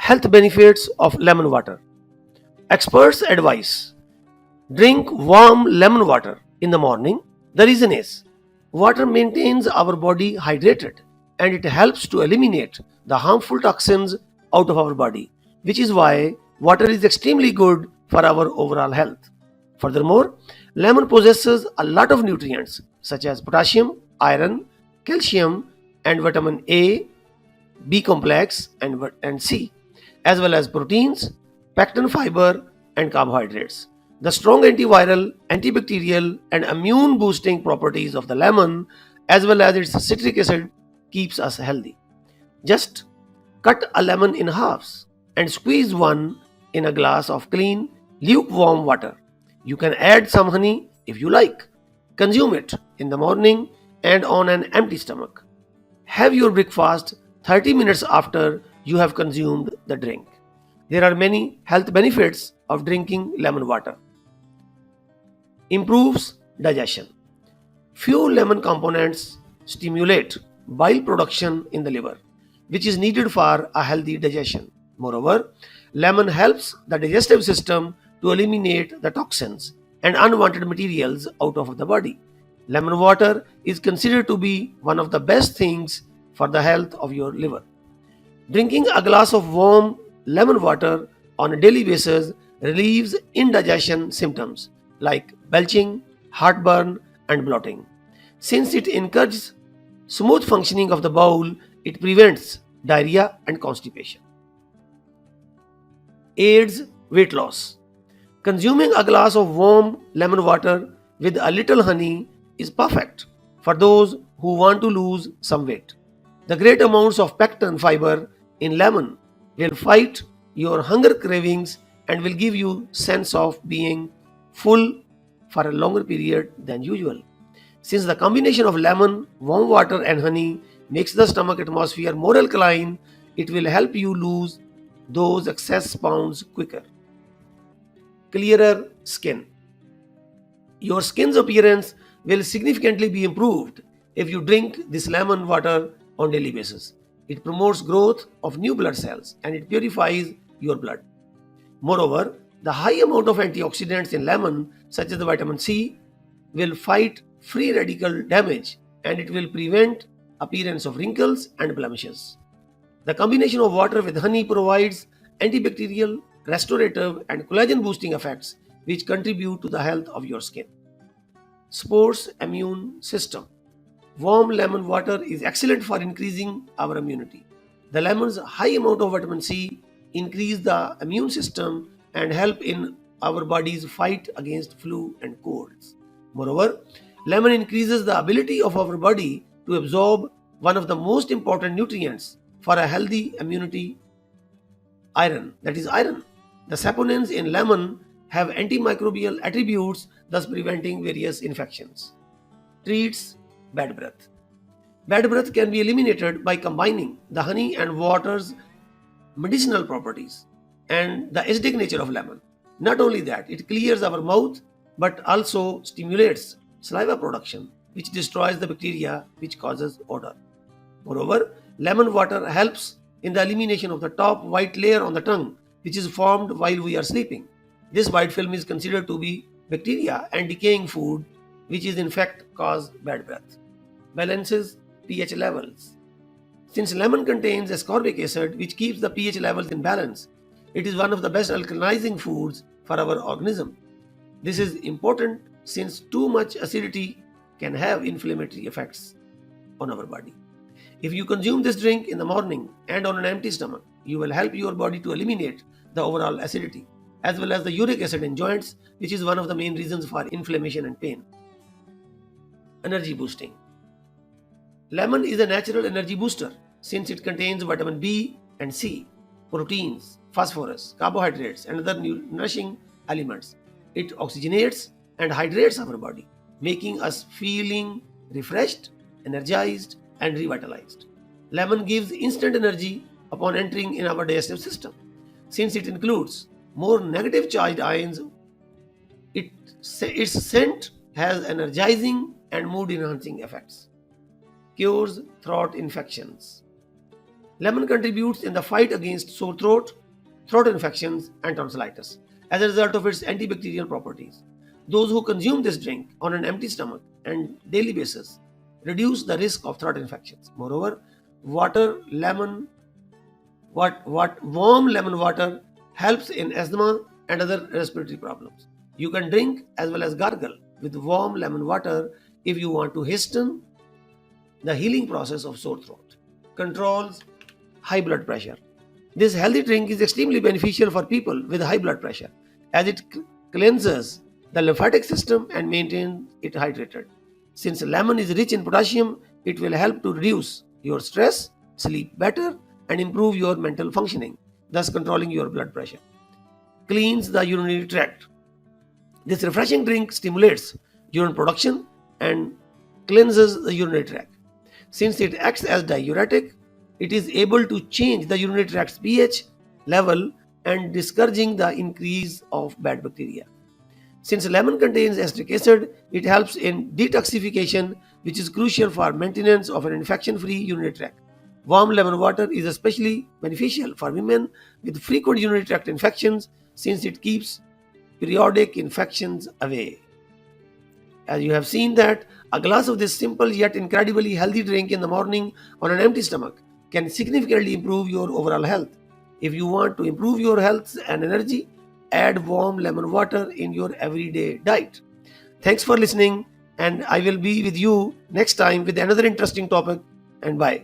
Health benefits of lemon water. Experts advise drink warm lemon water in the morning. The reason is water maintains our body hydrated and it helps to eliminate the harmful toxins out of our body, which is why water is extremely good for our overall health. Furthermore, lemon possesses a lot of nutrients such as potassium, iron, calcium, and vitamin A, B complex, and C, as well as proteins, pectin fiber, and carbohydrates. The strong antiviral, antibacterial, and immune boosting properties of the lemon, as well as its citric acid, keeps us healthy. Just cut a lemon in halves and squeeze one in a glass of clean, lukewarm water. You can add some honey if you like. Consume it in the morning and on an empty stomach. Have your breakfast 30 minutes after you have consumed the drink. There are many health benefits of drinking lemon water. Improves digestion. Few lemon components stimulate bile production in the liver, which is needed for a healthy digestion. Moreover, lemon helps the digestive system to eliminate the toxins and unwanted materials out of the body. Lemon water is considered to be one of the best things for the health of your liver. Drinking a glass of warm lemon water on a daily basis relieves indigestion symptoms like belching, heartburn, and bloating. Since it encourages smooth functioning of the bowel, it prevents diarrhea and constipation. Aids weight loss. Consuming a glass of warm lemon water with a little honey is perfect for those who want to lose some weight. The great amounts of pectin fiber in lemon will fight your hunger cravings and will give you sense of being full for a longer period than usual. Since the combination of lemon, warm water and honey makes the stomach atmosphere more alkaline, it will help you lose those excess pounds quicker. Clearer skin. Your skin's appearance will significantly be improved if you drink this lemon water on daily basis. It promotes growth of new blood cells and it purifies your blood. Moreover, the high amount of antioxidants in lemon, such as the vitamin C, will fight free radical damage and it will prevent appearance of wrinkles and blemishes. The combination of water with honey provides antibacterial, restorative, and collagen boosting effects which contribute to the health of your skin. Supports immune system. Warm lemon water is excellent for increasing our immunity. The lemon's high amount of vitamin C increase the immune system and help in our body's fight against flu and colds. Moreover, lemon increases the ability of our body to absorb one of the most important nutrients for a healthy immunity, iron. That is iron. The saponins in lemon have antimicrobial attributes, thus preventing various infections. Treats bad breath. Bad breath can be eliminated by combining the honey and water's medicinal properties and the acidic nature of lemon. Not only that, it clears our mouth but also stimulates saliva production, which destroys the bacteria which causes odor. Moreover, lemon water helps in the elimination of the top white layer on the tongue, which is formed while we are sleeping. This white film is considered to be bacteria and decaying food, which is in fact cause bad breath. Balances pH levels. Since lemon contains ascorbic acid, which keeps the pH levels in balance, it is one of the best alkalizing foods for our organism. This is important since too much acidity can have inflammatory effects on our body. If you consume this drink in the morning and on an empty stomach, you will help your body to eliminate the overall acidity, as well as the uric acid in joints, which is one of the main reasons for inflammation and pain. Energy boosting. Lemon is a natural energy booster since it contains vitamin B and C, proteins, phosphorus, carbohydrates, and other nourishing elements. It oxygenates and hydrates our body, making us feeling refreshed, energized, and revitalized. Lemon gives instant energy upon entering in our digestive system. Since it includes more negative charged ions, its scent has energizing and mood enhancing effects. Cures throat infections. Lemon contributes in the fight against sore throat, throat infections, and tonsillitis as a result of its antibacterial properties. Those who consume this drink on an empty stomach and daily basis reduce the risk of throat infections. Moreover, water lemon what warm lemon water helps in asthma and other respiratory problems. You can drink as well as gargle with warm lemon water if you want to hasten the healing process of sore throat. Controls high blood pressure. This healthy drink is extremely beneficial for people with high blood pressure as it cleanses the lymphatic system and maintains it hydrated. Since lemon is rich in potassium, it will help to reduce your stress, sleep better, and improve your mental functioning, thus controlling your blood pressure. Cleans the urinary tract. This refreshing drink stimulates urine production and cleanses the urinary tract. Since it acts as diuretic, it is able to change the urinary tract's pH level and discouraging the increase of bad bacteria. Since lemon contains acetic acid, it helps in detoxification, which is crucial for maintenance of an infection-free urinary tract. Warm lemon water is especially beneficial for women with frequent urinary tract infections since it keeps periodic infections away. As you have seen that a glass of this simple yet incredibly healthy drink in the morning on an empty stomach can significantly improve your overall health. If you want to improve your health and energy, add warm lemon water in your everyday diet. Thanks for listening, and I will be with you next time with another interesting topic, and bye.